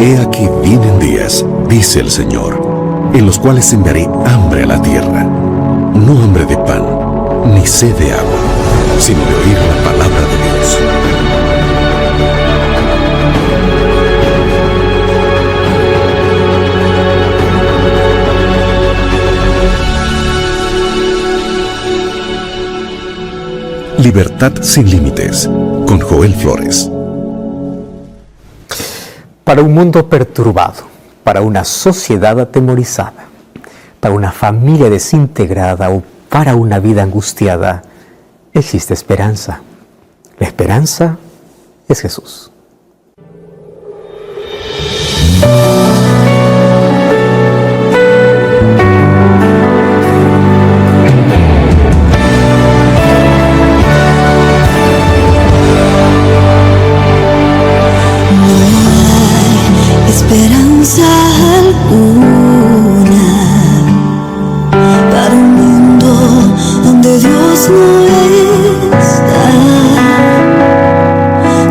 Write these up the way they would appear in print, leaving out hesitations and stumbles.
He aquí vienen días, dice el Señor, en los cuales enviaré hambre a la tierra, no hambre de pan, ni sed de agua, sino de oír la palabra de Dios. Libertad sin límites, con Joel Flores. Para un mundo perturbado, para una sociedad atemorizada, para una familia desintegrada o para una vida angustiada, existe esperanza. La esperanza es Jesús. Esperanza alguna para un mundo donde Dios no está.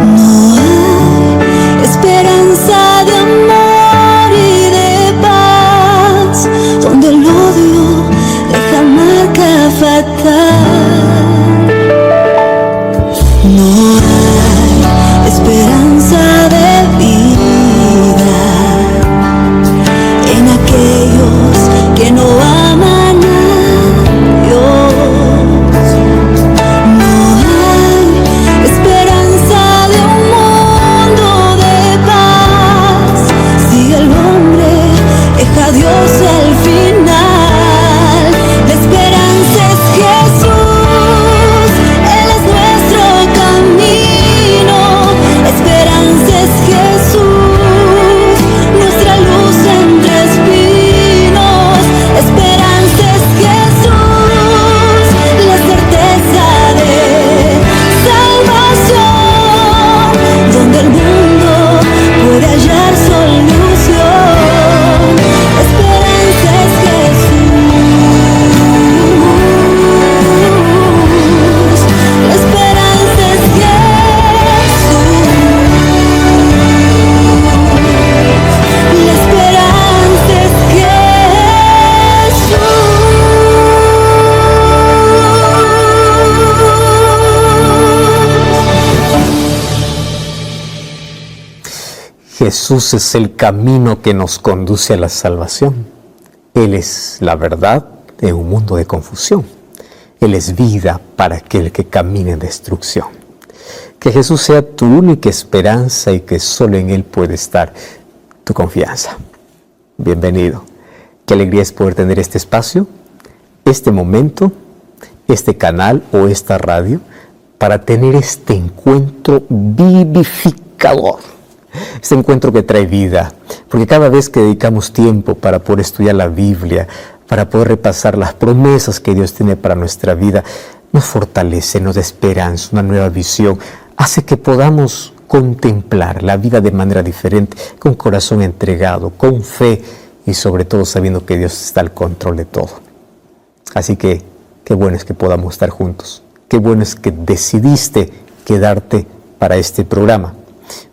No hay esperanza de amor y de paz, donde el odio deja marca fatal. No hay esperanza de vida en aquellos que no aman a Dios. No hay esperanza de un mundo de paz si el hombre deja a Dios al final. La esperanza es Jesús, Él es nuestro camino. La esperanza es Jesús, nuestra luz entre espinos. La esperanza es Jesús, la certeza de salvación, donde el mundo puede hallar solución. La esperanza es Jesús, la esperanza es Jesús, la esperanza es Jesús es el camino que nos conduce a la salvación. Él es la verdad en un mundo de confusión. Él es vida para aquel que camina en destrucción. Que Jesús sea tu única esperanza y que solo en Él puede estar tu confianza. Bienvenido. Qué alegría es poder tener este espacio, este momento, este canal o esta radio para tener este encuentro vivificador. Este encuentro que trae vida, porque cada vez que dedicamos tiempo para poder estudiar la Biblia, para poder repasar las promesas que Dios tiene para nuestra vida, nos fortalece, nos da esperanza, una nueva visión, hace que podamos contemplar la vida de manera diferente, con corazón entregado, con fe y sobre todo sabiendo que Dios está al control de todo. Así que qué bueno es que podamos estar juntos, qué bueno es que decidiste quedarte para este programa.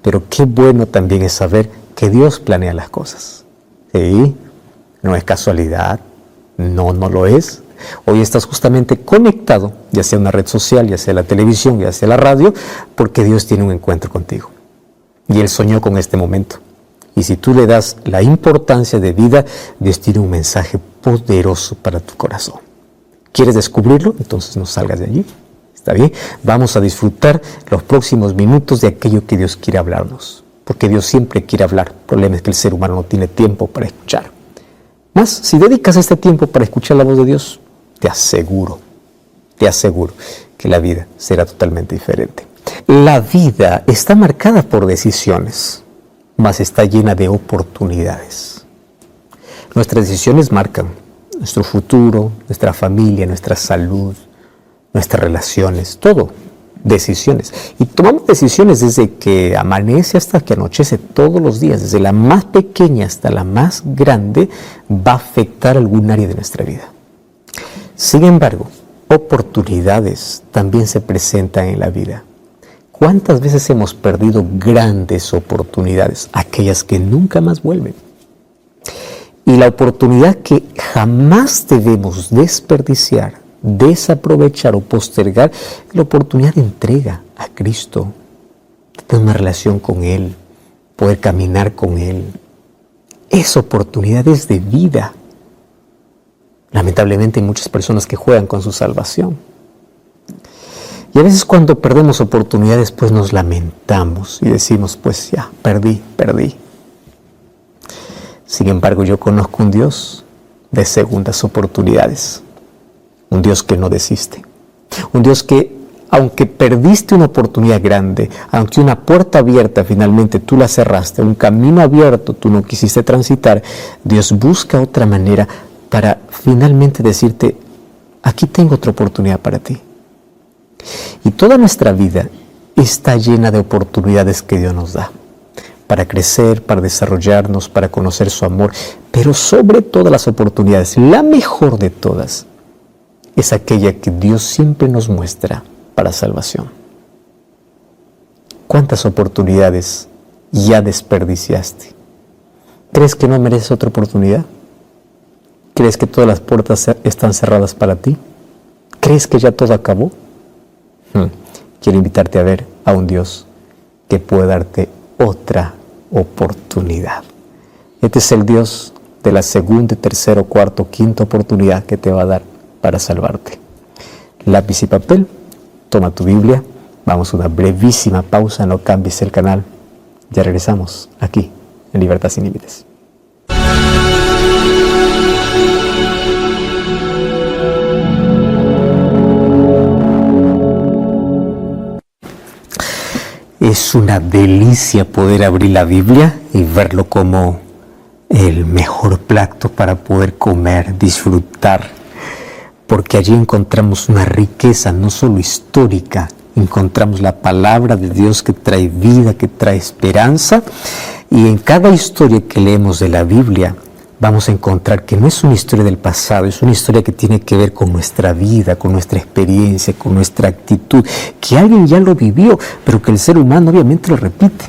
Pero qué bueno también es saber que Dios planea las cosas. ¿Sí? No es casualidad, no lo es. Hoy estás justamente conectado, ya sea una red social, ya sea la televisión, ya sea la radio, porque Dios tiene un encuentro contigo. Y Él soñó con este momento. Y si tú le das la importancia de vida, Dios tiene un mensaje poderoso para tu corazón. ¿Quieres descubrirlo? Entonces no salgas de allí. ¿Está bien? Vamos a disfrutar los próximos minutos de aquello que Dios quiere hablarnos. Porque Dios siempre quiere hablar. El problema es que el ser humano no tiene tiempo para escuchar. Más, si dedicas este tiempo para escuchar la voz de Dios, te aseguro que la vida será totalmente diferente. La vida está marcada por decisiones, mas está llena de oportunidades. Nuestras decisiones marcan nuestro futuro, nuestra familia, nuestra salud, nuestras relaciones, todo, decisiones. Y tomamos decisiones desde que amanece hasta que anochece todos los días, desde la más pequeña hasta la más grande, va a afectar algún área de nuestra vida. Sin embargo, oportunidades también se presentan en la vida. ¿Cuántas veces hemos perdido grandes oportunidades, aquellas que nunca más vuelven? Y la oportunidad que jamás debemos desperdiciar, desaprovechar o postergar, es la oportunidad de entrega a Cristo, de tener una relación con Él, poder caminar con Él. Es oportunidades de vida. Lamentablemente hay muchas personas que juegan con su salvación. Y a veces cuando perdemos oportunidades, pues nos lamentamos y decimos, pues ya, perdí. Sin embargo, yo conozco un Dios de segundas oportunidades. Un Dios que no desiste. Un Dios que, aunque perdiste una oportunidad grande, aunque una puerta abierta finalmente tú la cerraste, un camino abierto tú no quisiste transitar, Dios busca otra manera para finalmente decirte, aquí tengo otra oportunidad para ti. Y toda nuestra vida está llena de oportunidades que Dios nos da para crecer, para desarrollarnos, para conocer su amor. Pero sobre todas las oportunidades, la mejor de todas es aquella que Dios siempre nos muestra para salvación. ¿Cuántas oportunidades ya desperdiciaste? ¿Crees que no mereces otra oportunidad? ¿Crees que todas las puertas están cerradas para ti? ¿Crees que ya todo acabó? Quiero invitarte a ver a un Dios que puede darte otra oportunidad. Este es el Dios de la segunda, tercera, cuarta, quinta oportunidad que te va a dar para salvarte. Lápiz y papel, toma tu Biblia, vamos a una brevísima pausa, no cambies el canal. Ya regresamos aquí en Libertad Sin Límites. Es una delicia poder abrir la Biblia y verlo como el mejor plato para poder comer, disfrutar, porque allí encontramos una riqueza no solo histórica, encontramos la palabra de Dios que trae vida, que trae esperanza, y en cada historia que leemos de la Biblia vamos a encontrar que no es una historia del pasado, es una historia que tiene que ver con nuestra vida, con nuestra experiencia, con nuestra actitud, que alguien ya lo vivió, pero que el ser humano obviamente lo repite.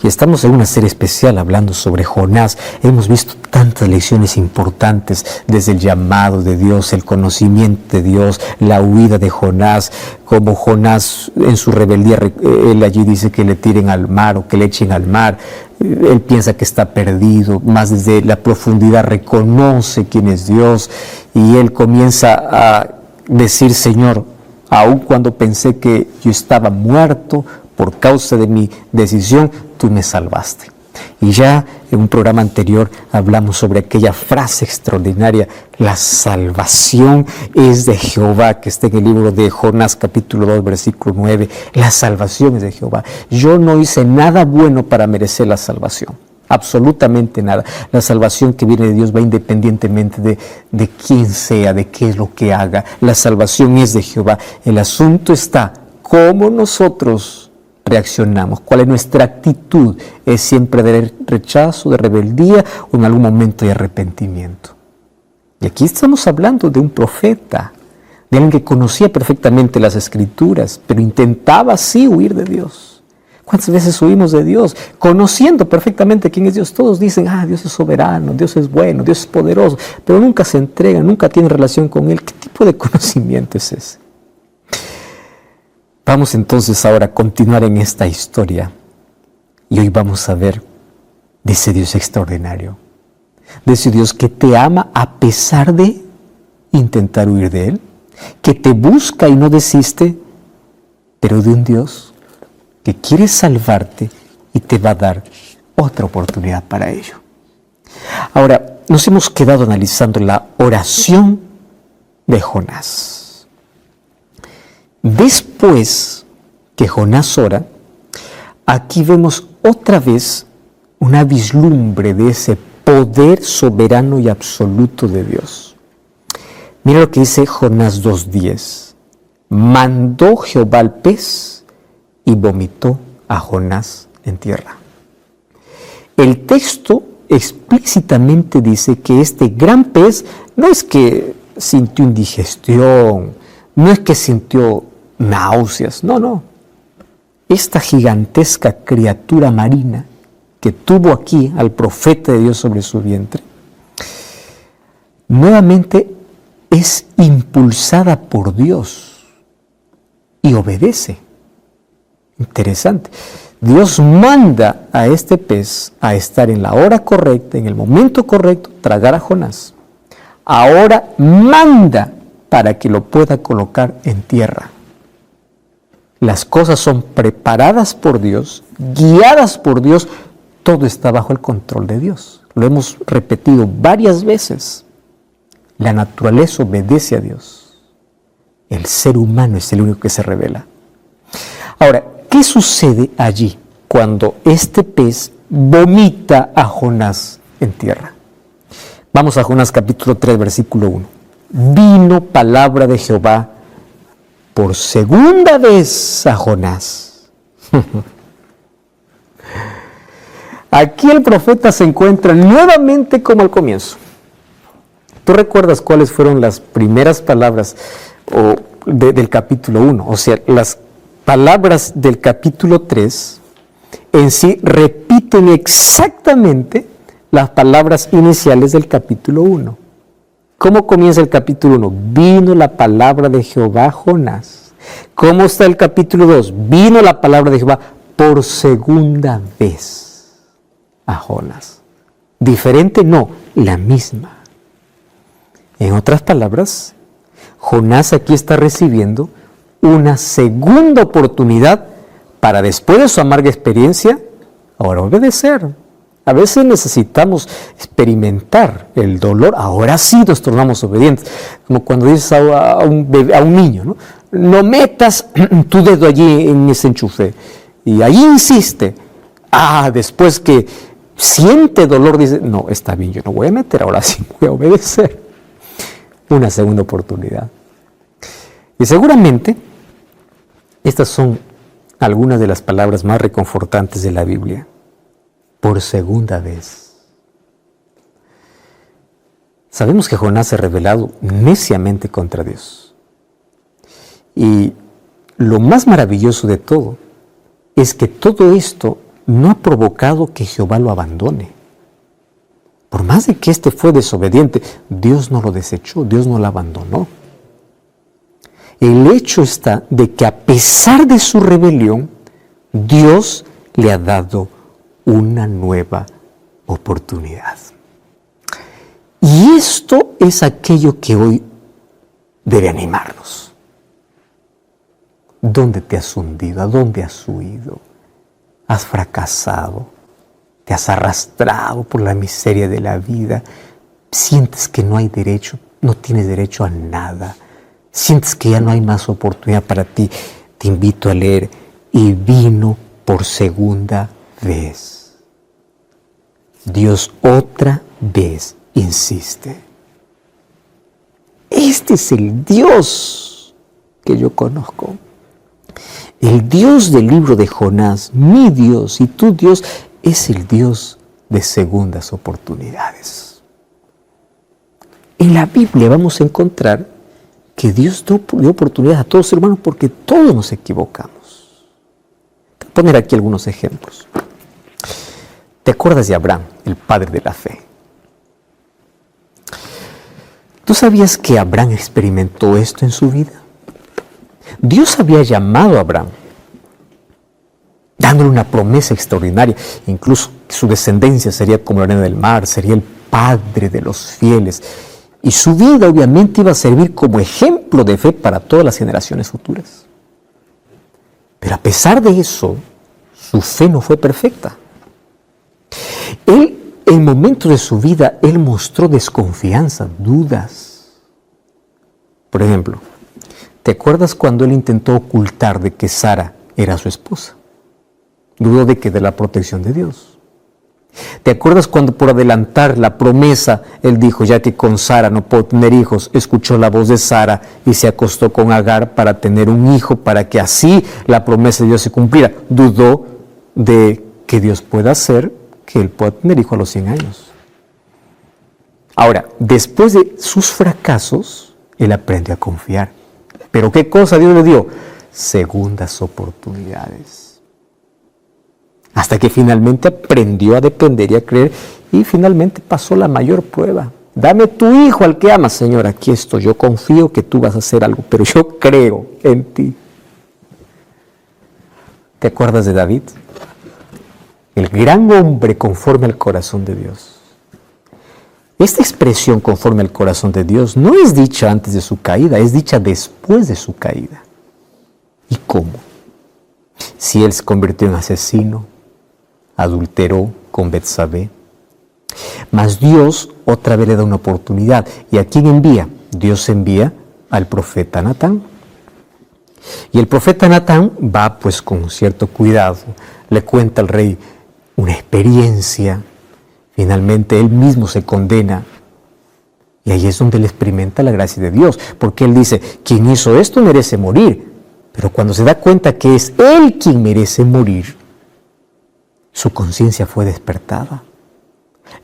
Y estamos en una serie especial hablando sobre Jonás. Hemos visto tantas lecciones importantes, desde el llamado de Dios, el conocimiento de Dios, la huida de Jonás, como Jonás en su rebeldía, él allí dice que le tiren al mar o que le echen al mar. Él piensa que está perdido, más desde la profundidad reconoce quién es Dios y él comienza a decir, Señor, aun cuando pensé que yo estaba muerto por causa de mi decisión, tú me salvaste. Y ya en un programa anterior hablamos sobre aquella frase extraordinaria, la salvación es de Jehová, que está en el libro de Jonás capítulo 2 versículo 9, la salvación es de Jehová. Yo no hice nada bueno para merecer la salvación, absolutamente nada. La salvación que viene de Dios va independientemente de quién sea, de qué es lo que haga. La salvación es de Jehová. El asunto está cómo nosotros reaccionamos, cuál es nuestra actitud, es siempre de rechazo, de rebeldía o en algún momento de arrepentimiento. Y aquí estamos hablando de un profeta, de alguien que conocía perfectamente las Escrituras, pero intentaba así huir de Dios. ¿Cuántas veces huimos de Dios? Conociendo perfectamente quién es Dios. Todos dicen, Dios es soberano, Dios es bueno, Dios es poderoso, pero nunca se entregan, nunca tienen relación con Él. ¿Qué tipo de conocimiento es ese? Vamos entonces ahora a continuar en esta historia y hoy vamos a ver de ese Dios extraordinario, de ese Dios que te ama a pesar de intentar huir de Él, que te busca y no desiste, pero de un Dios que quiere salvarte y te va a dar otra oportunidad para ello. Ahora, nos hemos quedado analizando la oración de Jonás. Después que Jonás ora, aquí vemos otra vez una vislumbre de ese poder soberano y absoluto de Dios. Mira lo que dice Jonás 2:10. Mandó Jehová al pez y vomitó a Jonás en tierra. El texto explícitamente dice que este gran pez no es que sintió indigestión, no es que sintió náuseas, no. esta gigantesca criatura marina que tuvo aquí al profeta de Dios sobre su vientre, nuevamente es impulsada por Dios y obedece. Interesante. Dios manda a este pez a estar en la hora correcta, en el momento correcto, tragar a Jonás. Ahora manda para que lo pueda colocar en tierra. Las cosas son preparadas por Dios, guiadas por Dios, todo está bajo el control de Dios. Lo hemos repetido varias veces. La naturaleza obedece a Dios. El ser humano es el único que se revela. Ahora, ¿qué sucede allí cuando este pez vomita a Jonás en tierra? Vamos a Jonás capítulo 3, versículo 1. Vino palabra de Jehová por segunda vez a Jonás. Aquí el profeta se encuentra nuevamente como al comienzo. ¿Tú recuerdas cuáles fueron las primeras palabras del capítulo 1? O sea, las palabras del capítulo 3 en sí repiten exactamente las palabras iniciales del capítulo 1. ¿Cómo comienza el capítulo 1? Vino la palabra de Jehová a Jonás. ¿Cómo está el capítulo 2? Vino la palabra de Jehová por segunda vez a Jonás. ¿Diferente? No, la misma. En otras palabras, Jonás aquí está recibiendo una segunda oportunidad para, después de su amarga experiencia, ahora obedecer. A veces necesitamos experimentar el dolor, ahora sí nos tornamos obedientes. Como cuando dices a un niño, ¿no? No metas tu dedo allí en ese enchufe. Y ahí insiste. Después que siente dolor, dice, no, está bien, yo no voy a meter, ahora sí voy a obedecer. Una segunda oportunidad. Y seguramente estas son algunas de las palabras más reconfortantes de la Biblia. Por segunda vez. Sabemos que Jonás se ha rebelado neciamente contra Dios. Y lo más maravilloso de todo es que todo esto no ha provocado que Jehová lo abandone. Por más de que éste fue desobediente, Dios no lo desechó, Dios no lo abandonó. El hecho está de que a pesar de su rebelión, Dios le ha dado una nueva oportunidad. Y esto es aquello que hoy debe animarnos. ¿Dónde te has hundido? ¿A dónde has huido? ¿Has fracasado? ¿Te has arrastrado por la miseria de la vida? ¿Sientes que no hay derecho? ¿No tienes derecho a nada? ¿Sientes que ya no hay más oportunidad para ti? Te invito a leer Y vino por segunda vez. Dios otra vez insiste. Este es el Dios que yo conozco. El Dios del libro de Jonás, mi Dios y tu Dios, es el Dios de segundas oportunidades. En la Biblia vamos a encontrar que Dios dio oportunidades a todos los hermanos porque todos nos equivocamos. Te voy a poner aquí algunos ejemplos. ¿Te acuerdas de Abraham, el padre de la fe? ¿Tú sabías que Abraham experimentó esto en su vida? Dios había llamado a Abraham, dándole una promesa extraordinaria. Incluso su descendencia sería como la arena del mar, sería el padre de los fieles. Y su vida obviamente iba a servir como ejemplo de fe para todas las generaciones futuras. Pero a pesar de eso, su fe no fue perfecta. En momentos de su vida, él mostró desconfianza, dudas. Por ejemplo, ¿te acuerdas cuando él intentó ocultar de que Sara era su esposa? Dudó de la protección de Dios. ¿Te acuerdas cuando por adelantar la promesa, él dijo, ya que con Sara no puedo tener hijos, escuchó la voz de Sara y se acostó con Agar para tener un hijo, para que así la promesa de Dios se cumpliera? Dudó de que Dios pueda hacer que él pueda tener hijo a los 100 años. Ahora, después de sus fracasos, él aprendió a confiar. ¿Pero qué cosa Dios le dio? Segundas oportunidades. hasta que finalmente aprendió a depender y a creer, y finalmente pasó la mayor prueba. Dame tu hijo al que amas, Señor, aquí estoy, yo confío que tú vas a hacer algo, pero yo creo en ti. ¿Te acuerdas de David? El gran hombre conforme al corazón de Dios. Esta expresión conforme al corazón de Dios no es dicha antes de su caída, es dicha después de su caída. ¿Y cómo? Si él se convirtió en asesino, adulteró con Betsabé, mas Dios otra vez le da una oportunidad. ¿Y a quién envía? Dios envía al profeta Natán. Y el profeta Natán va pues con cierto cuidado, le cuenta al rey una experiencia, finalmente él mismo se condena. Y ahí es donde él experimenta la gracia de Dios, porque él dice, quien hizo esto merece morir. Pero cuando se da cuenta que es él quien merece morir, su conciencia fue despertada.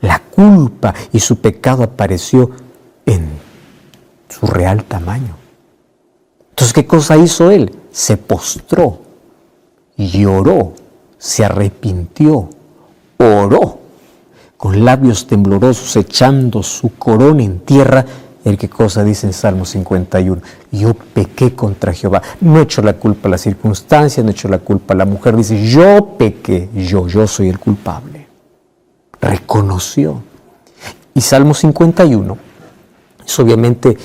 La culpa y su pecado apareció en su real tamaño. Entonces, ¿qué cosa hizo él? Se postró, lloró, se arrepintió, oró, con labios temblorosos, echando su corona en tierra. El que cosa dice en Salmo 51, yo pequé contra Jehová, no he hecho la culpa a las circunstancias, no he hecho la culpa a la mujer, dice, yo pequé, yo soy el culpable. Reconoció. Y Salmo 51 es obviamente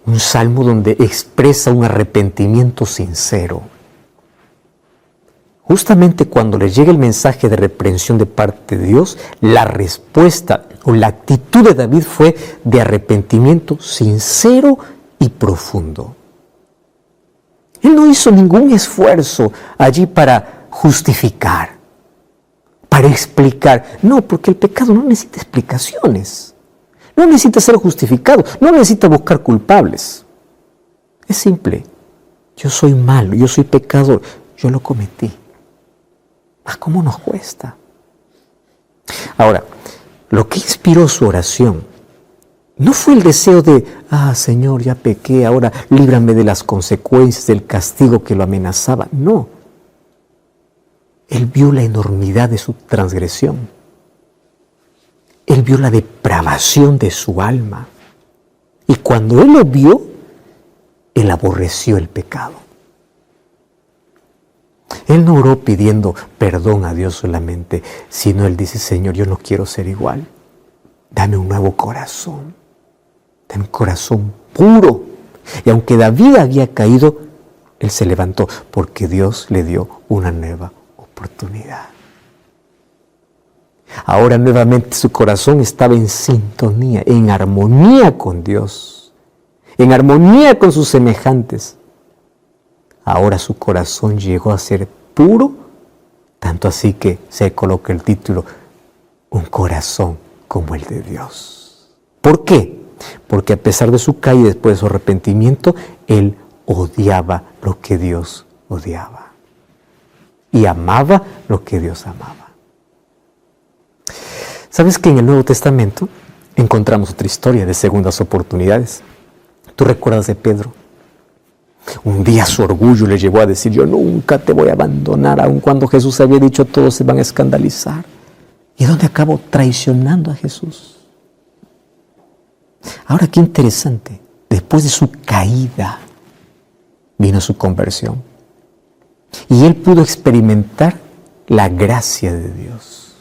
un salmo donde expresa un arrepentimiento sincero. Justamente cuando le llega el mensaje de reprensión de parte de Dios, la respuesta o la actitud de David fue de arrepentimiento sincero y profundo. Él no hizo ningún esfuerzo allí para justificar, para explicar. No, porque el pecado no necesita explicaciones, no necesita ser justificado, no necesita buscar culpables. Es simple, yo soy malo, yo soy pecador, yo lo cometí. ¿Cómo nos cuesta? Ahora, lo que inspiró su oración no fue el deseo de, Señor, ya pequé, ahora líbrame de las consecuencias del castigo que lo amenazaba. No. Él vio la enormidad de su transgresión. Él vio la depravación de su alma. Y cuando él lo vio, él aborreció el pecado. Él no oró pidiendo perdón a Dios solamente, sino él dice, Señor, yo no quiero ser igual. Dame un nuevo corazón. Dame un corazón puro. Y aunque David había caído, él se levantó porque Dios le dio una nueva oportunidad. Ahora nuevamente su corazón estaba en sintonía, en armonía con Dios, en armonía con sus semejantes. Ahora su corazón llegó a ser puro, tanto así que se coloca el título, un corazón como el de Dios. ¿Por qué? Porque a pesar de su caída, después de su arrepentimiento, él odiaba lo que Dios odiaba y amaba lo que Dios amaba. ¿Sabes que en el Nuevo Testamento encontramos otra historia de segundas oportunidades? ¿Tú recuerdas de Pedro? Un día su orgullo le llevó a decir, yo nunca te voy a abandonar, aun cuando Jesús había dicho, todos se van a escandalizar. ¿Y dónde acabó? Traicionando a Jesús. Ahora, qué interesante, después de su caída, vino su conversión. Y él pudo experimentar la gracia de Dios.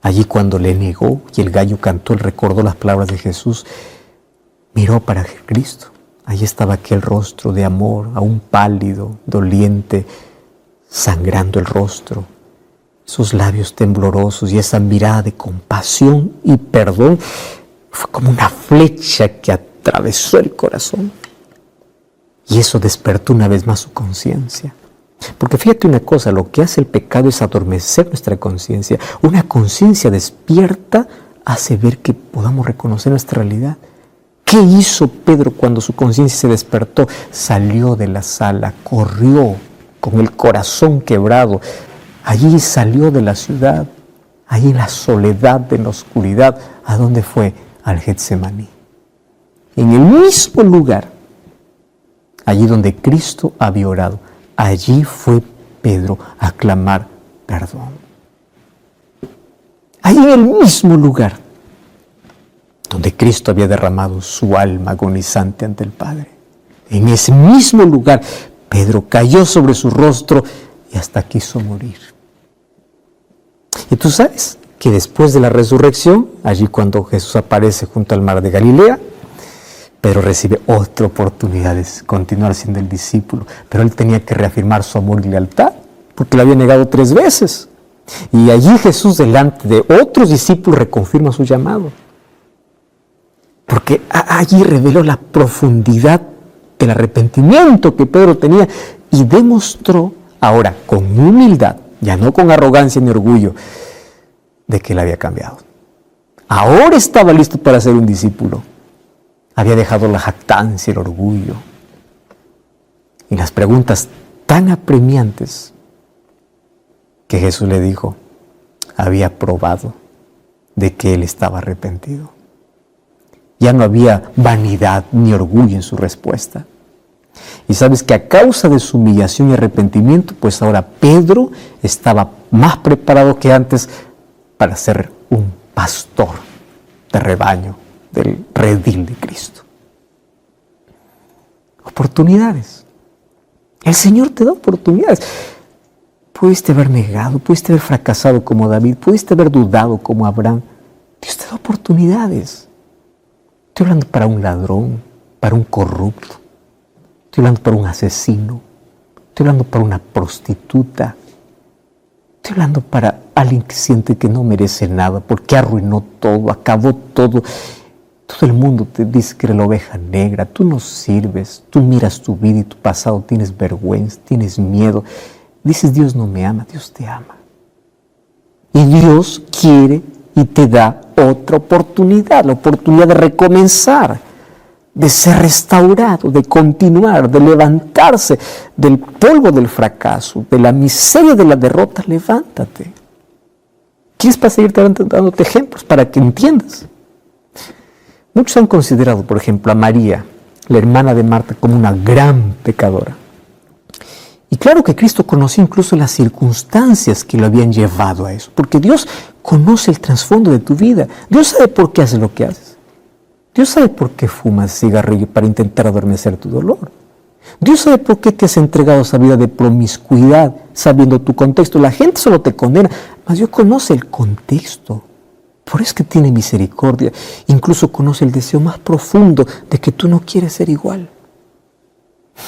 Allí cuando le negó y el gallo cantó, él recordó las palabras de Jesús, miró para Cristo. Allí estaba aquel rostro de amor, aún pálido, doliente, sangrando el rostro, sus labios temblorosos y esa mirada de compasión y perdón fue como una flecha que atravesó el corazón. Y eso despertó una vez más su conciencia. Porque fíjate una cosa, lo que hace el pecado es adormecer nuestra conciencia. Una conciencia despierta hace ver que podamos reconocer nuestra realidad. ¿Qué hizo Pedro cuando su conciencia se despertó? Salió de la sala, corrió con el corazón quebrado. Allí salió de la ciudad, allí en la soledad, en la oscuridad. ¿A dónde fue? Al Getsemaní. En el mismo lugar, allí donde Cristo había orado, allí fue Pedro a clamar perdón. Ahí en el mismo lugar donde Cristo había derramado su alma agonizante ante el Padre, en ese mismo lugar, Pedro cayó sobre su rostro y hasta quiso morir. Y tú sabes que después de la resurrección, allí cuando Jesús aparece junto al mar de Galilea, Pedro recibe otra oportunidad de continuar siendo el discípulo, pero él tenía que reafirmar su amor y lealtad, porque lo había negado 3 veces. Y allí Jesús, delante de otros discípulos, reconfirma su llamado. Porque allí reveló la profundidad del arrepentimiento que Pedro tenía y demostró ahora con humildad, ya no con arrogancia ni orgullo, de que él había cambiado. Ahora estaba listo para ser un discípulo. Había dejado la jactancia, el orgullo y las preguntas tan apremiantes que Jesús le dijo, había probado de que él estaba arrepentido. Ya no había vanidad ni orgullo en su respuesta. Y sabes que a causa de su humillación y arrepentimiento, pues ahora Pedro estaba más preparado que antes para ser un pastor de rebaño del redil de Cristo. Oportunidades. El Señor te da oportunidades. Pudiste haber negado, pudiste haber fracasado como David, pudiste haber dudado como Abraham. Dios te da oportunidades. Estoy hablando para un ladrón, para un corrupto. Estoy hablando para un asesino. Estoy hablando para una prostituta. Estoy hablando para alguien que siente que no merece nada porque arruinó todo, acabó todo. Todo el mundo te dice que eres la oveja negra, tú no sirves, tú miras tu vida y tu pasado, tienes vergüenza, tienes miedo. Dices, Dios no me ama, Dios te ama. Y Dios quiere y te da otra oportunidad, la oportunidad de recomenzar, de ser restaurado, de continuar, de levantarse del polvo del fracaso, de la miseria de la derrota. Levántate. ¿Quieres para seguirte dándote ejemplos para que entiendas? Muchos han considerado, por ejemplo, a María, la hermana de Marta, como una gran pecadora. Y claro que Cristo conoció incluso las circunstancias que lo habían llevado a eso, porque Dios conoce el trasfondo de tu vida. Dios sabe por qué haces lo que haces. Dios sabe por qué fumas cigarrillo para intentar adormecer tu dolor. Dios sabe por qué te has entregado a esa vida de promiscuidad, sabiendo tu contexto. La gente solo te condena, mas Dios conoce el contexto. Por eso es que tiene misericordia. Incluso conoce el deseo más profundo de que tú no quieres ser igual.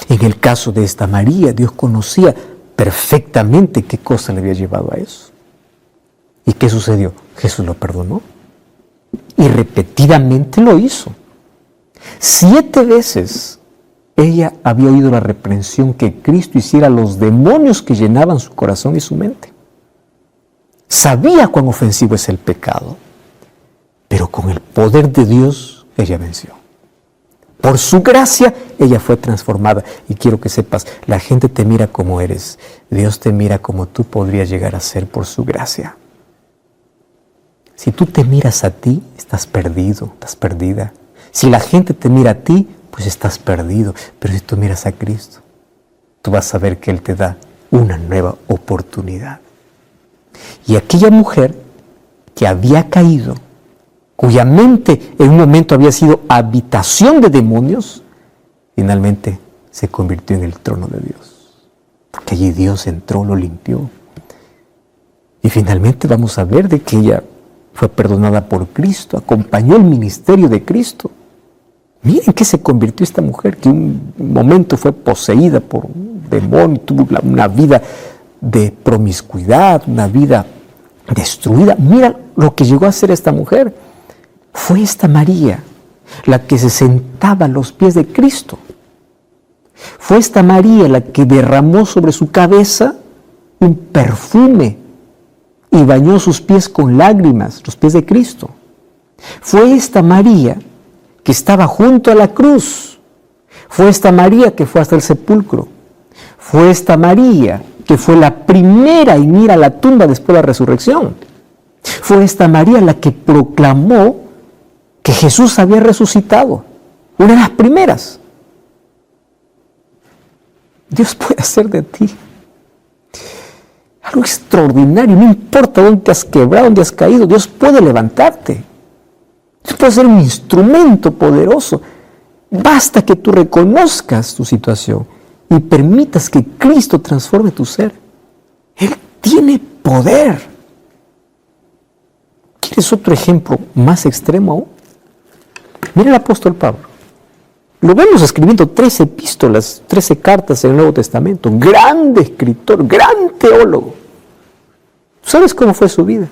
En el caso de esta María, Dios conocía perfectamente qué cosa le había llevado a eso. ¿Y qué sucedió? Jesús lo perdonó. Y repetidamente lo hizo. 7 veces ella había oído la reprensión que Cristo hiciera a los demonios que llenaban su corazón y su mente. Sabía cuán ofensivo es el pecado, pero con el poder de Dios ella venció. Por su gracia ella fue transformada. Y quiero que sepas, la gente te mira como eres. Dios te mira como tú podrías llegar a ser por su gracia. Si tú te miras a ti, estás perdido, estás perdida. Si la gente te mira a ti, pues estás perdido. Pero si tú miras a Cristo, tú vas a ver que Él te da una nueva oportunidad. Y aquella mujer que había caído, cuya mente en un momento había sido habitación de demonios, finalmente se convirtió en el trono de Dios. Porque allí Dios entró, lo limpió. Y finalmente vamos a ver de que ella fue perdonada por Cristo, acompañó el ministerio de Cristo. Miren qué se convirtió esta mujer, que un momento fue poseída por un demonio, tuvo una vida de promiscuidad, una vida destruida. Mira lo que llegó a ser esta mujer. Fue esta María la que se sentaba a los pies de Cristo. Fue esta María la que derramó sobre su cabeza un perfume y bañó sus pies con lágrimas, los pies de Cristo. Fue esta María que estaba junto a la cruz. Fue esta María que fue hasta el sepulcro. Fue esta María que fue la primera en ir a la tumba después de la resurrección. Fue esta María la que proclamó que Jesús había resucitado. Una de las primeras. Dios puede hacer de ti Algo extraordinario, no importa dónde te has quebrado, dónde has caído, Dios puede levantarte. Dios puede ser un instrumento poderoso. Basta que tú reconozcas tu situación y permitas que Cristo transforme tu ser. Él tiene poder. ¿Quieres otro ejemplo más extremo aún? Mira el apóstol Pablo. Lo vemos escribiendo 13 epístolas, 13 cartas en el Nuevo Testamento. Grande escritor, gran teólogo. ¿Sabes cómo fue su vida?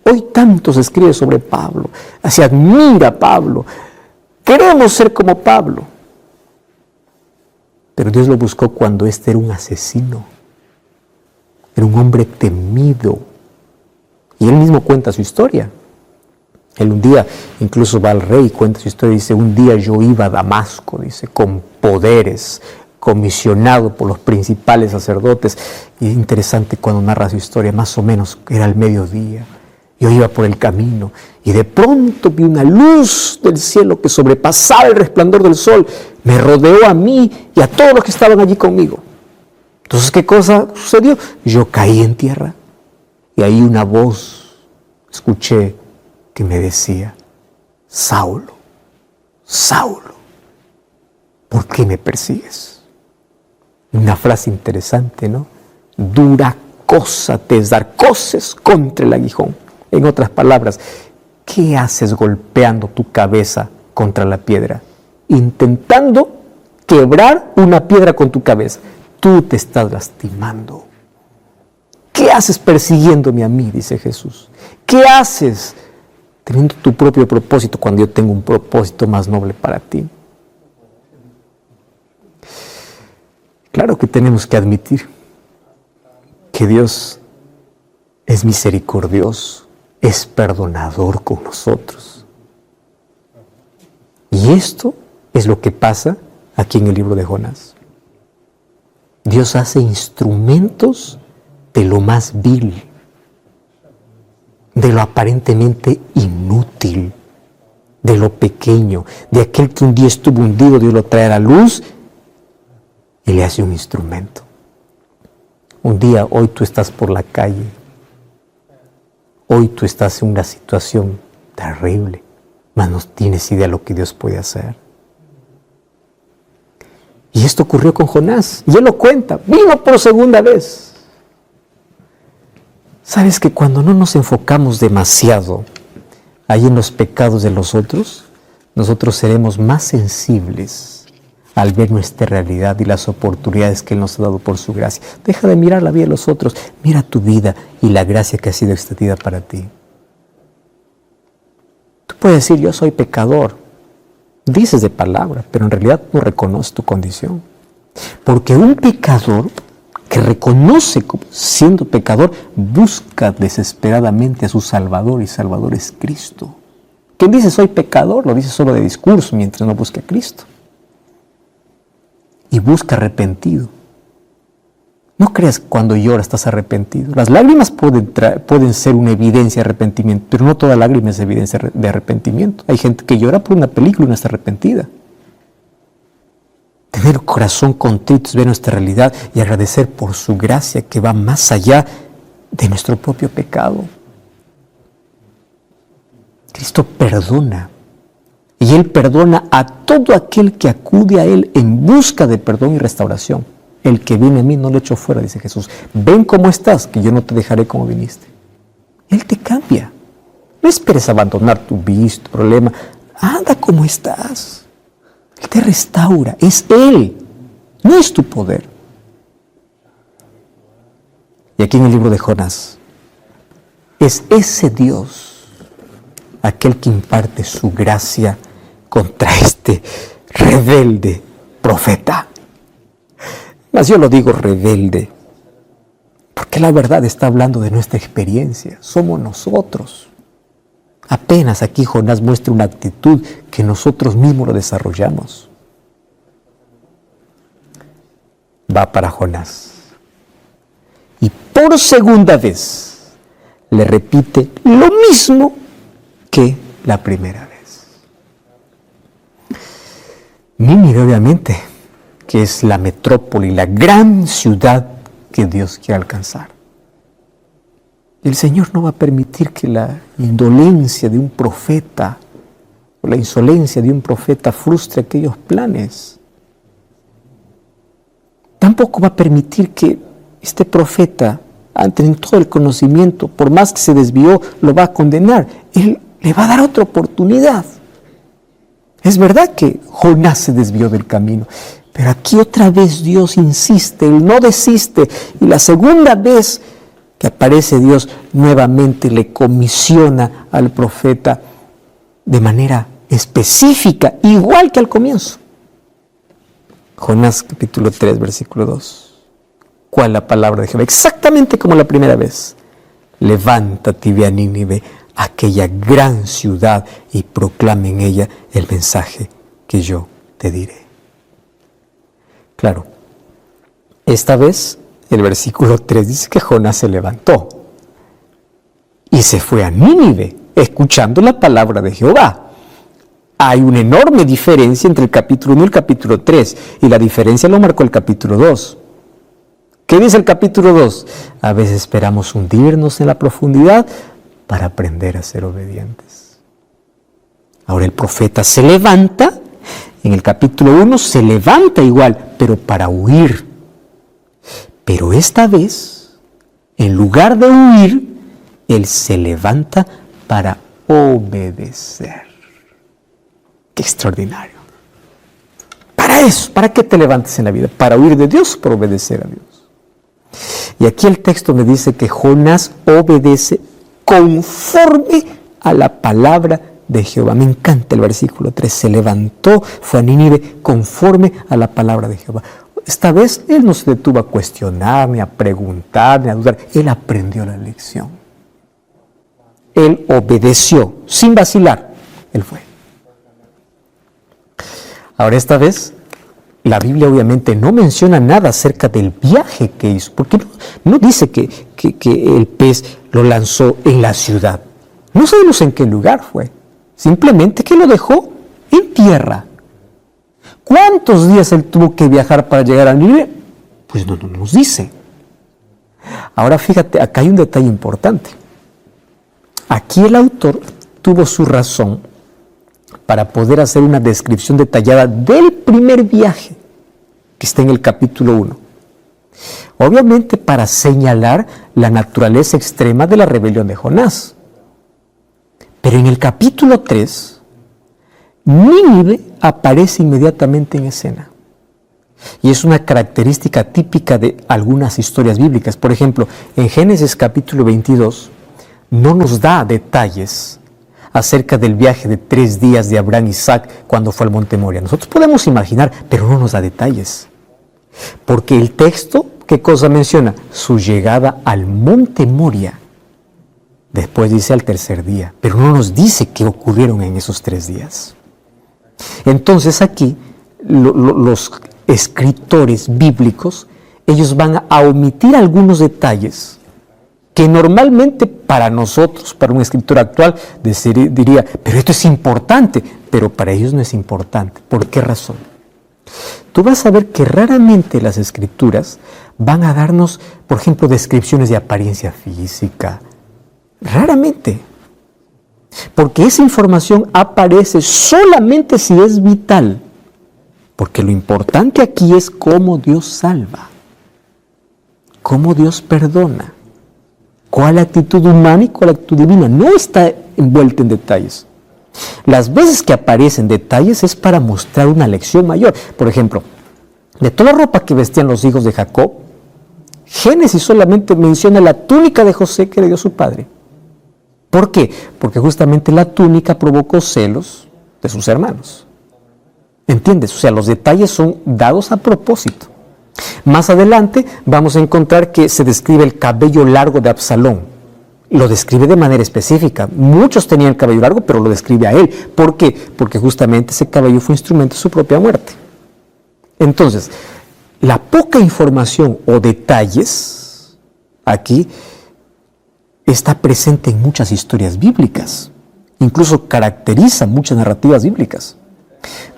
Hoy tanto se escribe sobre Pablo. Se admira a Pablo. Queremos ser como Pablo. Pero Dios lo buscó cuando éste era un asesino. Era un hombre temido. Y él mismo cuenta su historia. Él un día incluso va al rey y cuenta su historia. Dice, un día yo iba a Damasco, dice, con poderes, comisionado por los principales sacerdotes. Y es interesante cuando narra su historia, más o menos era el mediodía. Yo iba por el camino y de pronto vi una luz del cielo que sobrepasaba el resplandor del sol. Me rodeó a mí y a todos los que estaban allí conmigo. Entonces, ¿qué cosa sucedió? Yo caí en tierra y ahí una voz escuché que me decía, Saulo, Saulo, ¿por qué me persigues? Una frase interesante, ¿no? Dura cosa te es dar coces contra el aguijón. En otras palabras, ¿qué haces golpeando tu cabeza contra la piedra? Intentando quebrar una piedra con tu cabeza. Tú te estás lastimando. ¿Qué haces persiguiéndome a mí? Dice Jesús. ¿Qué haces teniendo tu propio propósito cuando yo tengo un propósito más noble para ti? Claro que tenemos que admitir que Dios es misericordioso, es perdonador con nosotros. Y esto es lo que pasa aquí en el libro de Jonás. Dios hace instrumentos de lo más vil, de lo aparentemente inútil, de lo pequeño, de aquel que un día estuvo hundido, Dios lo trae a la luz y le hace un instrumento. Un día, hoy tú estás por la calle, hoy tú estás en una situación terrible, mas no tienes idea de lo que Dios puede hacer. Y esto ocurrió con Jonás, y él lo cuenta, vino por segunda vez. ¿Sabes que cuando no nos enfocamos demasiado ahí en los pecados de los otros, nosotros seremos más sensibles al ver nuestra realidad y las oportunidades que Él nos ha dado por su gracia? Deja de mirar la vida de los otros, mira tu vida y la gracia que ha sido extendida para ti. Tú puedes decir, yo soy pecador. Dices de palabra, pero en realidad no reconoces tu condición. Porque un pecador que reconoce como siendo pecador, busca desesperadamente a su Salvador, y Salvador es Cristo. Quien dice soy pecador, lo dice solo de discurso, mientras no busque a Cristo. Y busca arrepentido. No creas que cuando lloras estás arrepentido. Las lágrimas pueden ser una evidencia de arrepentimiento, pero no toda lágrima es evidencia de arrepentimiento. Hay gente que llora por una película y no está arrepentida. Tener el corazón contrito es ver nuestra realidad y agradecer por su gracia que va más allá de nuestro propio pecado. Cristo perdona. Y Él perdona a todo aquel que acude a Él en busca de perdón y restauración. El que viene a mí no lo echo fuera, dice Jesús. Ven como estás, que yo no te dejaré como viniste. Él te cambia. No esperes abandonar tu vicio, tu problema. Anda como estás. Él te restaura. Es Él, no es tu poder. Y aquí en el libro de Jonás, es ese Dios aquel que imparte su gracia contra este rebelde profeta. Mas yo lo digo rebelde, porque la verdad está hablando de nuestra experiencia. Somos nosotros. Apenas aquí Jonás muestra una actitud que nosotros mismos lo desarrollamos. Va para Jonás. Y por segunda vez le repite lo mismo que la primera vez. Nínive, obviamente, que es la metrópoli, la gran ciudad que Dios quiere alcanzar. El Señor no va a permitir que la indolencia de un profeta o la insolencia de un profeta frustre aquellos planes. Tampoco va a permitir que este profeta, ante todo el conocimiento, por más que se desvió, lo va a condenar. Él le va a dar otra oportunidad. Es verdad que Jonás se desvió del camino, pero aquí otra vez Dios insiste, Él no desiste. Y la segunda vez que aparece Dios, nuevamente le comisiona al profeta de manera específica, igual que al comienzo. Jonás capítulo 3, versículo 2. ¿Cuál es la palabra de Jehová? Exactamente como la primera vez. Levántate y ve a Nínive, aquella gran ciudad, y proclama en ella el mensaje que yo te diré. Claro, esta vez el versículo 3 dice que Jonás se levantó y se fue a Nínive, escuchando la palabra de Jehová. Hay una enorme diferencia entre el capítulo 1 y el capítulo 3, y la diferencia lo marcó el capítulo 2. ¿Qué dice el capítulo 2? A veces esperamos hundirnos en la profundidad para aprender a ser obedientes. Ahora el profeta se levanta, en el capítulo 1 se levanta igual, pero para huir. Pero esta vez, en lugar de huir, él se levanta para obedecer. ¡Qué extraordinario! Para eso, ¿para qué te levantas en la vida? ¿Para huir de Dios o para obedecer a Dios? Y aquí el texto me dice que Jonás obedece conforme a la palabra de Jehová. Me encanta el versículo 3. Se levantó, fue a Nínive conforme a la palabra de Jehová. Esta vez él no se detuvo a cuestionar, ni a preguntar, ni a dudar. Él aprendió la lección. Él obedeció, sin vacilar. Él fue. Ahora esta vez, la Biblia obviamente no menciona nada acerca del viaje que hizo, porque no dice que el pez lo lanzó en la ciudad. No sabemos en qué lugar fue, simplemente que lo dejó en tierra. ¿Cuántos días él tuvo que viajar para llegar a Nínive? Pues no nos dice. Ahora fíjate, acá hay un detalle importante. Aquí el autor tuvo su razón para poder hacer una descripción detallada del primer viaje, que está en el capítulo 1. Obviamente para señalar la naturaleza extrema de la rebelión de Jonás. Pero en el capítulo 3, Nínive aparece inmediatamente en escena. Y es una característica típica de algunas historias bíblicas. Por ejemplo, en Génesis capítulo 22, no nos da detalles acerca del viaje de 3 días de Abraham y Isaac cuando fue al monte Moria. Nosotros podemos imaginar, pero no nos da detalles. Porque el texto, ¿qué cosa menciona? Su llegada al monte Moria. Después dice al 3er día, pero no nos dice qué ocurrieron en esos 3 días. Entonces aquí los escritores bíblicos, ellos van a omitir algunos detalles que normalmente para nosotros, para un escritor actual, diría, pero esto es importante, pero para ellos no es importante. ¿Por qué razón? Tú vas a ver que raramente las escrituras van a darnos, por ejemplo, descripciones de apariencia física. Raramente. Porque esa información aparece solamente si es vital. Porque lo importante aquí es cómo Dios salva, cómo Dios perdona, cuál actitud humana y cuál actitud divina. No está envuelta en detalles. Las veces que aparecen detalles es para mostrar una lección mayor. Por ejemplo, de toda la ropa que vestían los hijos de Jacob, Génesis solamente menciona la túnica de José que le dio su padre. ¿Por qué? Porque justamente la túnica provocó celos de sus hermanos. ¿Entiendes? O sea, los detalles son dados a propósito. Más adelante vamos a encontrar que se describe el cabello largo de Absalón. Lo describe de manera específica. Muchos tenían el cabello largo, pero lo describe a él. ¿Por qué? Porque justamente ese cabello fue instrumento de su propia muerte. Entonces, la poca información o detalles aquí está presente en muchas historias bíblicas. Incluso caracteriza muchas narrativas bíblicas.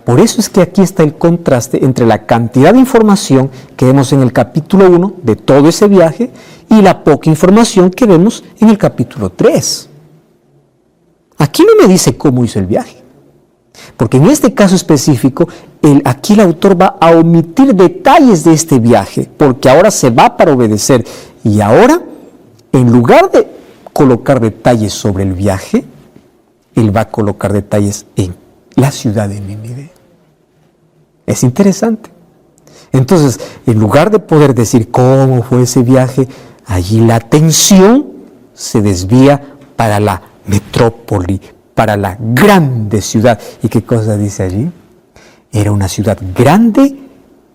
Por eso es que aquí está el contraste entre la cantidad de información que vemos en el capítulo 1 de todo ese viaje y la poca información que vemos en el capítulo 3. Aquí no me dice cómo hizo el viaje, porque en este caso específico, aquí el autor va a omitir detalles de este viaje, porque ahora se va para obedecer. Y ahora, en lugar de colocar detalles sobre el viaje, él va a colocar detalles en la ciudad de Nínive. Es interesante. Entonces, en lugar de poder decir cómo fue ese viaje, allí la atención se desvía para la metrópoli, para la grande ciudad. ¿Y qué cosa dice allí? Era una ciudad grande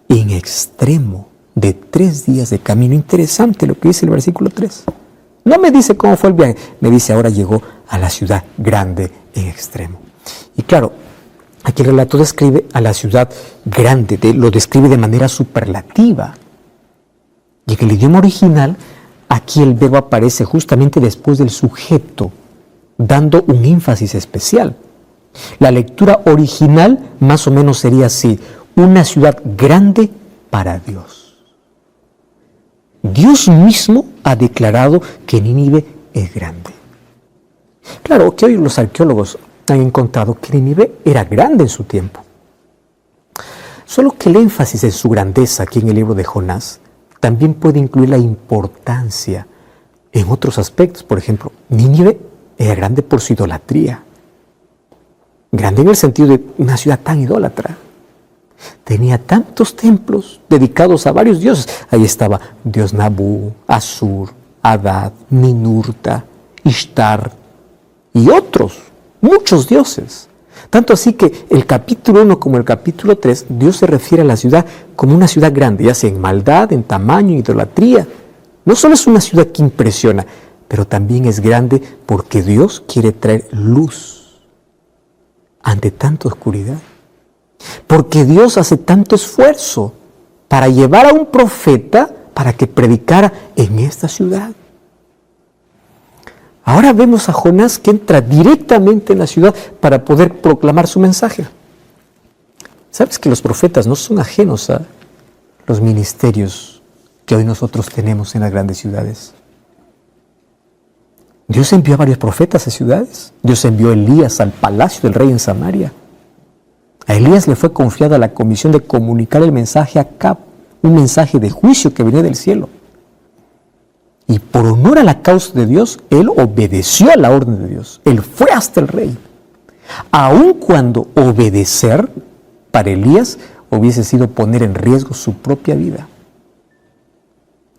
en extremo, de 3 días de camino. Interesante lo que dice el versículo 3. No me dice cómo fue el viaje, me dice ahora llegó a la ciudad grande en extremo. Y claro, aquí el relato describe a la ciudad grande, lo describe de manera superlativa. Y en el idioma original, aquí el verbo aparece justamente después del sujeto, dando un énfasis especial. La lectura original más o menos sería así: una ciudad grande para Dios. Dios mismo ha declarado que Nínive es grande. Claro que hoy los arqueólogos han encontrado que Nínive era grande en su tiempo. Solo que el énfasis en su grandeza aquí en el libro de Jonás también puede incluir la importancia en otros aspectos. Por ejemplo, Nínive era grande por su idolatría. Grande en el sentido de una ciudad tan idólatra. Tenía tantos templos dedicados a varios dioses. Ahí estaba Dios Nabú, Asur, Adad, Ninurta, Ishtar y otros, muchos dioses. Tanto así que el capítulo 1 como el capítulo 3, Dios se refiere a la ciudad como una ciudad grande, ya sea en maldad, en tamaño, en idolatría. No solo es una ciudad que impresiona, pero también es grande porque Dios quiere traer luz ante tanta oscuridad. Porque Dios hace tanto esfuerzo para llevar a un profeta para que predicara en esta ciudad. Ahora vemos a Jonás que entra directamente en la ciudad para poder proclamar su mensaje. ¿Sabes que los profetas no son ajenos a los ministerios que hoy nosotros tenemos en las grandes ciudades? Dios envió a varios profetas a ciudades. Dios envió a Elías al palacio del rey en Samaria. A Elías le fue confiada la comisión de comunicar el mensaje a Acab, un mensaje de juicio que venía del cielo. Y por honor a la causa de Dios, él obedeció a la orden de Dios. Él fue hasta el rey. Aun cuando obedecer para Elías hubiese sido poner en riesgo su propia vida.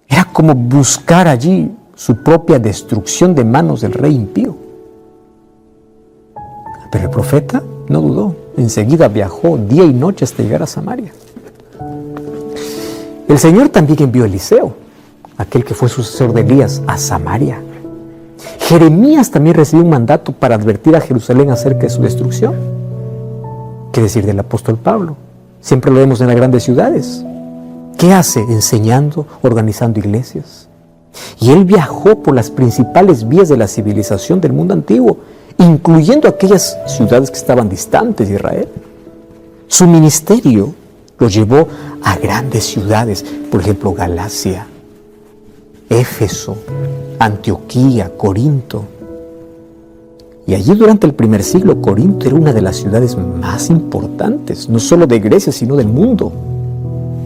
Era como buscar allí su propia destrucción de manos del rey impío. Pero el profeta no dudó. Enseguida viajó día y noche hasta llegar a Samaria. El Señor también envió a Eliseo, aquel que fue sucesor de Elías, a Samaria. Jeremías también recibió un mandato para advertir a Jerusalén acerca de su destrucción. ¿Qué decir del apóstol Pablo? Siempre lo vemos en las grandes ciudades. ¿Qué hace? Enseñando, organizando iglesias. Y él viajó por las principales vías de la civilización del mundo antiguo, incluyendo aquellas ciudades que estaban distantes de Israel. Su ministerio lo llevó a grandes ciudades, por ejemplo, Galacia, Éfeso, Antioquía, Corinto. Y allí durante el primer siglo, Corinto era una de las ciudades más importantes, no solo de Grecia, sino del mundo.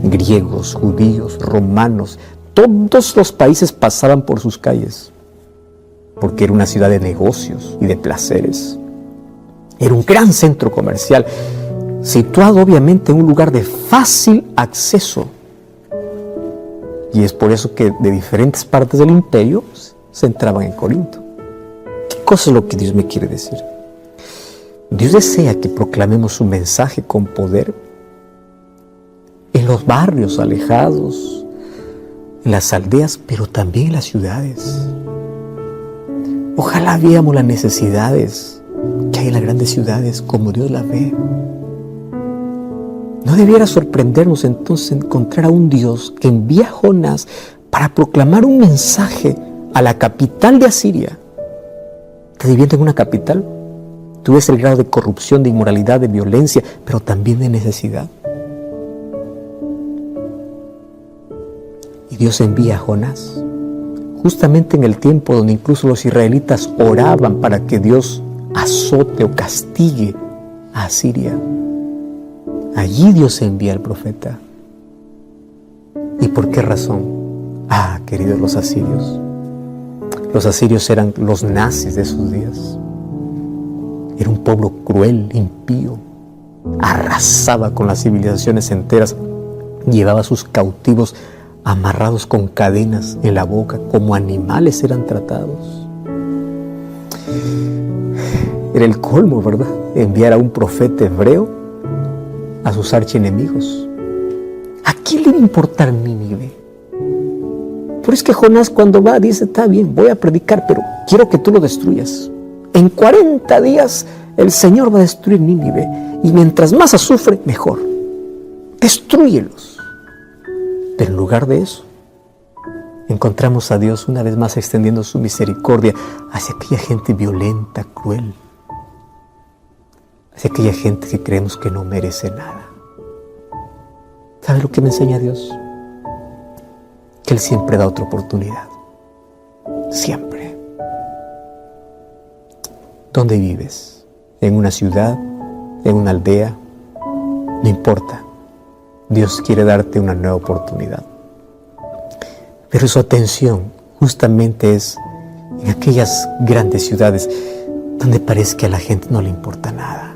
Griegos, judíos, romanos, todos los países pasaban por sus calles, porque era una ciudad de negocios y de placeres. Era un gran centro comercial, situado obviamente en un lugar de fácil acceso. Y es por eso que de diferentes partes del imperio se entraban en Corinto. ¿Qué cosa es lo que Dios me quiere decir? Dios desea que proclamemos su mensaje con poder en los barrios alejados, en las aldeas, pero también en las ciudades. Ojalá veamos las necesidades que hay en las grandes ciudades como Dios las ve. ¿No debiera sorprendernos entonces encontrar a un Dios que envía a Jonás para proclamar un mensaje a la capital de Asiria? ¿Estás viviendo en una capital? Tú ves el grado de corrupción, de inmoralidad, de violencia, pero también de necesidad. Y Dios envía a Jonás, justamente en el tiempo donde incluso los israelitas oraban para que Dios azote o castigue a Asiria. Allí Dios envía al profeta. ¿Y por qué razón? Queridos, los asirios. Los asirios eran los nazis de sus días. Era un pueblo cruel, impío. Arrasaba con las civilizaciones enteras. Llevaba a sus cautivos amarrados con cadenas en la boca, como animales eran tratados. Era el colmo, ¿verdad? Enviar a un profeta hebreo a sus archienemigos. ¿A quién le iba a importar Nínive? Pero es que Jonás, cuando va, dice: está bien, voy a predicar, pero quiero que tú lo destruyas. En 40 días el Señor va a destruir Nínive, y mientras más azufre, mejor. Destrúyelos. Pero en lugar de eso, encontramos a Dios una vez más extendiendo su misericordia hacia aquella gente violenta, cruel, hacia aquella gente que creemos que no merece nada. ¿Sabe lo que me enseña Dios? Que Él siempre da otra oportunidad. Siempre. ¿Dónde vives? ¿En una ciudad? ¿En una aldea? No importa. Dios quiere darte una nueva oportunidad. Pero su atención justamente es en aquellas grandes ciudades donde parece que a la gente no le importa nada.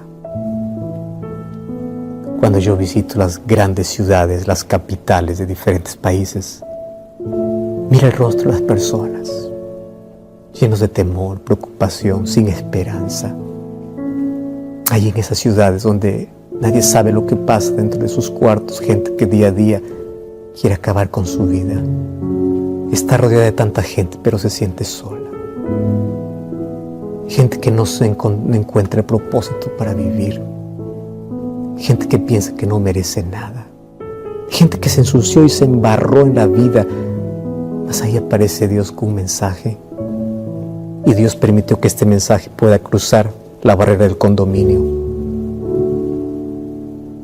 Cuando yo visito las grandes ciudades, las capitales de diferentes países, mira el rostro de las personas, llenos de temor, preocupación, sin esperanza. Hay en esas ciudades donde nadie sabe lo que pasa dentro de sus cuartos, gente que día a día quiere acabar con su vida. Está rodeada de tanta gente, pero se siente sola. Gente que no encuentra el propósito para vivir. Gente que piensa que no merece nada. Gente que se ensució y se embarró en la vida. Mas ahí aparece Dios con un mensaje. Y Dios permitió que este mensaje pueda cruzar la barrera del condominio,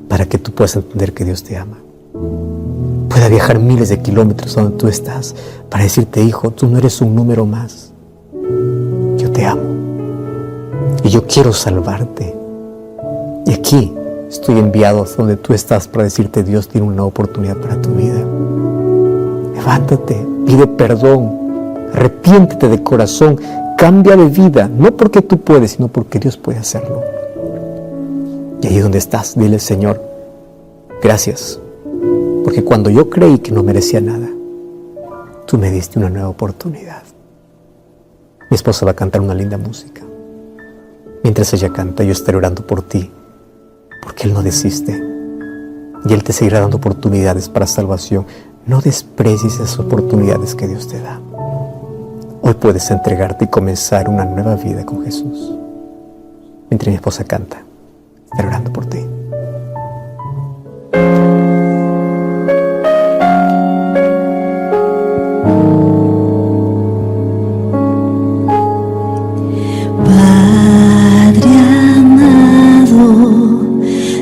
para que tú puedas entender que Dios te ama. Pueda viajar miles de kilómetros a donde tú estás para decirte: hijo, tú no eres un número más. Yo te amo y yo quiero salvarte. Y aquí estoy enviado hasta donde tú estás para decirte: Dios tiene una oportunidad para tu vida. Levántate, pide perdón, arrepiéntete de corazón, cambia de vida, no porque tú puedes, sino porque Dios puede hacerlo. Y ahí donde estás, dile: Señor, gracias, porque cuando yo creí que no merecía nada, tú me diste una nueva oportunidad. Mi esposa va a cantar una linda música. Mientras ella canta, yo estaré orando por ti, porque Él no desiste y Él te seguirá dando oportunidades para salvación. No desprecies esas oportunidades que Dios te da. Hoy puedes entregarte y comenzar una nueva vida con Jesús. Mientras mi esposa canta, estaré orando por ti. Padre amado,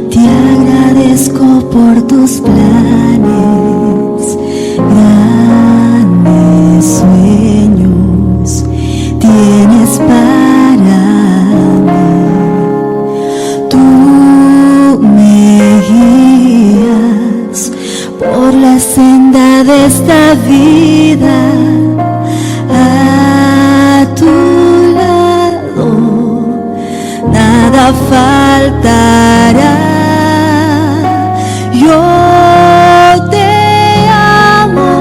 te agradezco por tus planes, grandes sueños tienes para mí. Tú me guías por la senda de esta vida. A tu lado nada faltará. Yo te amo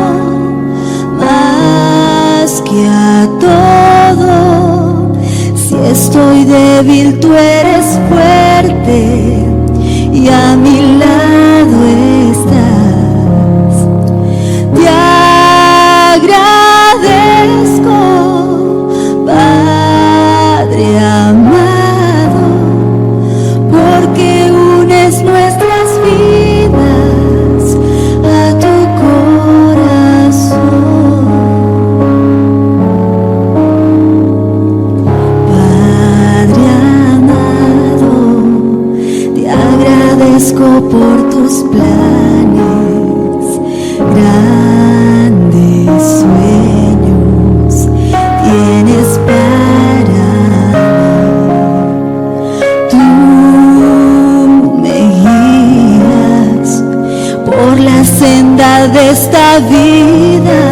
más que a todo. Si estoy débil, tú eres fuerte y a mi lado estás. Te agradezco, Padre amado, porque unes nuestras vidas a tu corazón. Padre amado, planes, grandes sueños tienes para mí. Tú me guías por la senda de esta vida.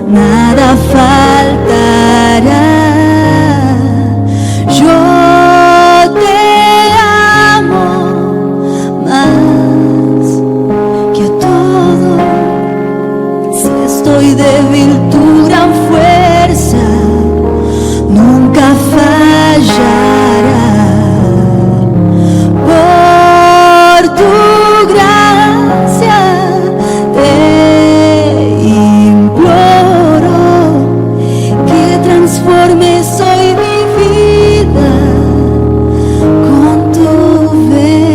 Nada faltará. Yo te amo más que a todo. Si estoy débil, tu gran fuerza nunca fallará. Por tu gracia te transformes hoy mi vida con tu bendición.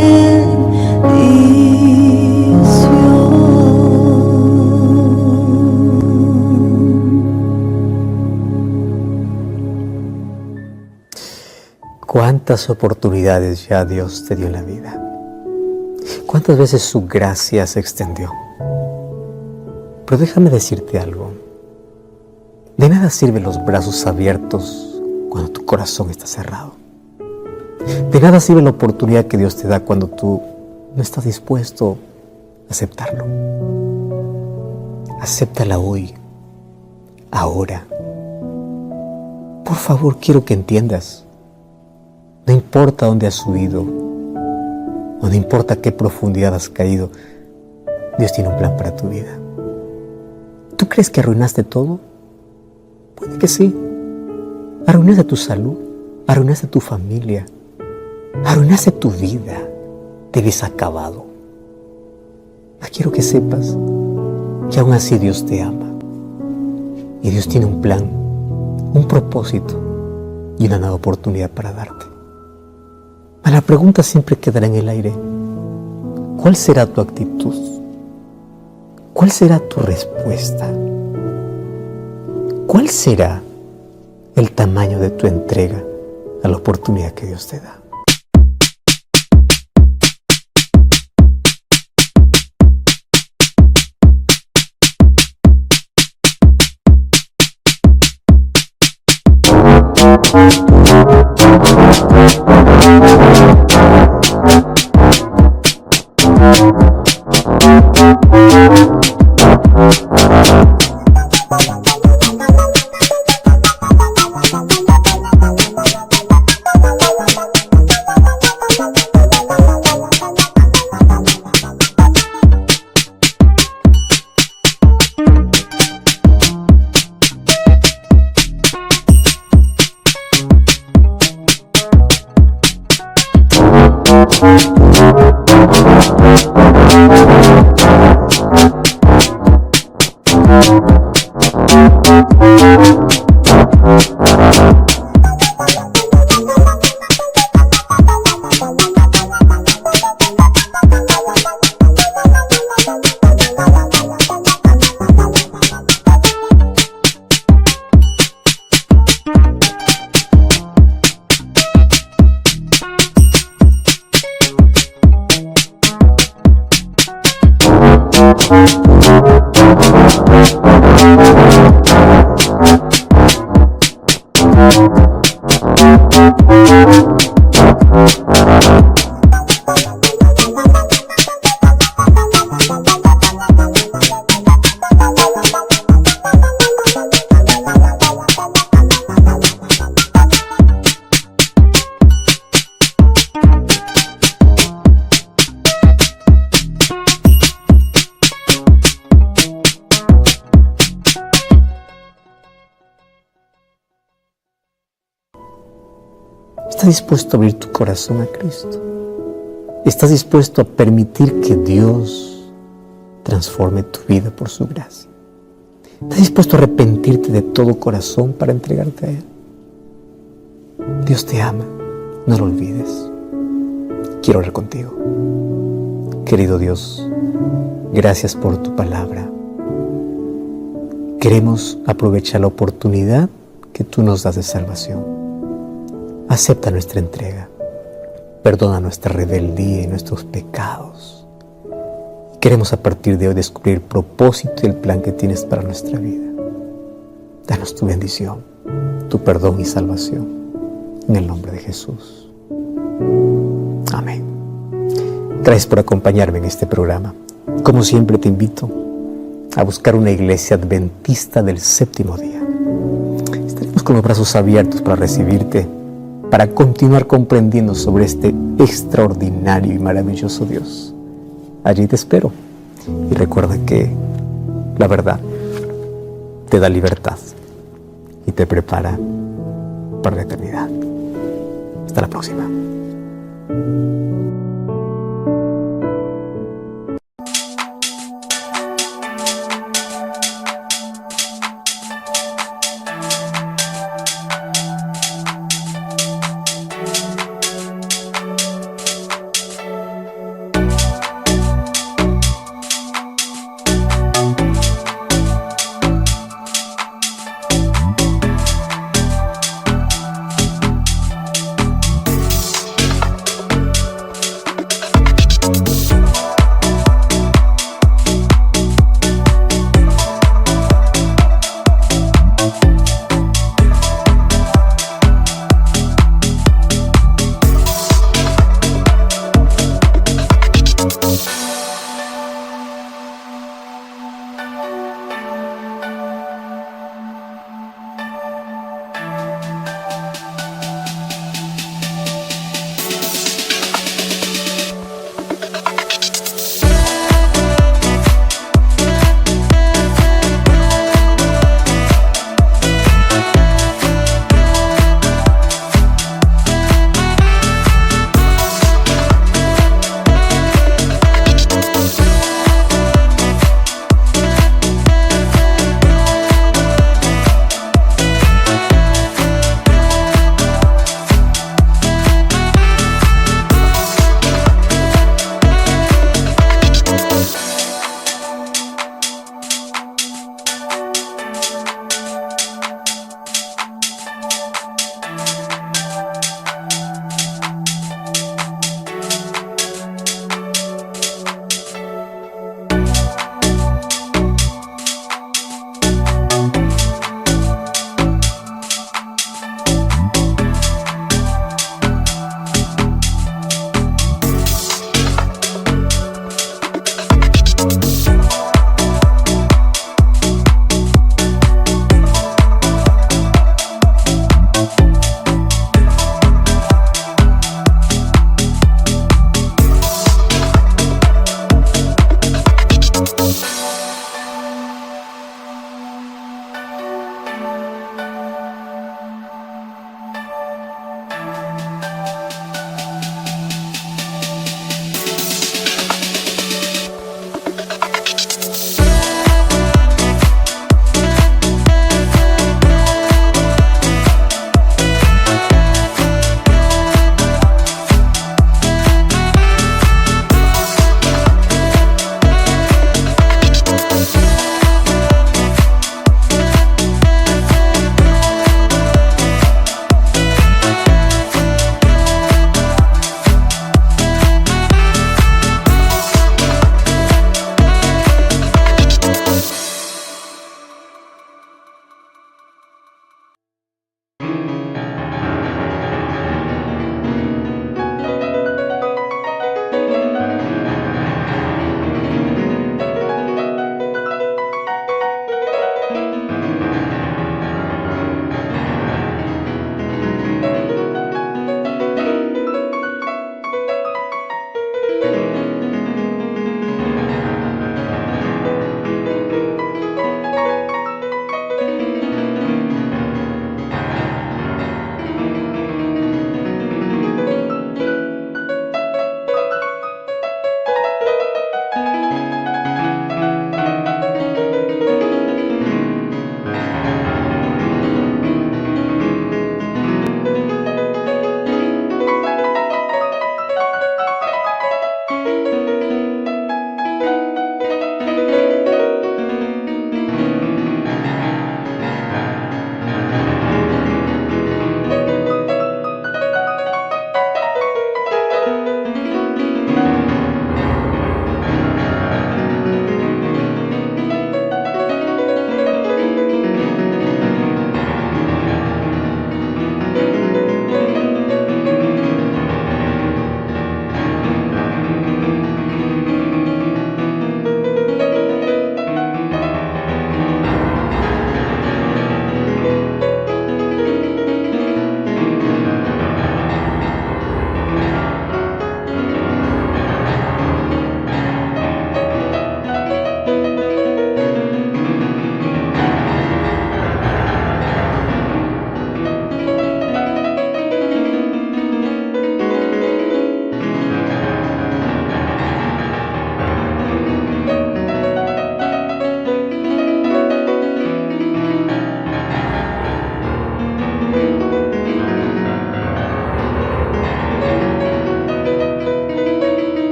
¿Cuántas oportunidades ya Dios te dio en la vida? ¿Cuántas veces su gracia se extendió? Pero déjame decirte algo. De nada sirven los brazos abiertos cuando tu corazón está cerrado. De nada sirve la oportunidad que Dios te da cuando tú no estás dispuesto a aceptarlo. Acéptala hoy, ahora. Por favor, quiero que entiendas. No importa dónde has subido, o no importa qué profundidad has caído, Dios tiene un plan para tu vida. ¿Tú crees que arruinaste todo? Puede que sí. Arruinaste tu salud, arruinaste tu familia, arruinaste tu vida, te ves acabado. Quiero que sepas que aún así Dios te ama. Y Dios tiene un plan, un propósito y una nueva oportunidad para darte. Pero la pregunta siempre quedará en el aire. ¿Cuál será tu actitud? ¿Cuál será tu respuesta? ¿Cuál será el tamaño de tu entrega a la oportunidad que Dios te da? ¿Estás dispuesto a abrir tu corazón a Cristo? ¿Estás dispuesto a permitir que Dios transforme tu vida por su gracia? ¿Estás dispuesto a arrepentirte de todo corazón para entregarte a Él? Dios te ama, no lo olvides. Quiero orar contigo. Querido Dios, gracias por tu palabra. Queremos aprovechar la oportunidad que tú nos das de salvación. Acepta nuestra entrega. Perdona nuestra rebeldía y nuestros pecados. Queremos a partir de hoy descubrir el propósito y el plan que tienes para nuestra vida. Danos tu bendición, tu perdón y salvación. En el nombre de Jesús. Amén. Gracias por acompañarme en este programa. Como siempre te invito a buscar una iglesia adventista del séptimo día. Estaremos con los brazos abiertos para recibirte, para continuar comprendiendo sobre este extraordinario y maravilloso Dios. Allí te espero. Y recuerda que la verdad te da libertad y te prepara para la eternidad. Hasta la próxima.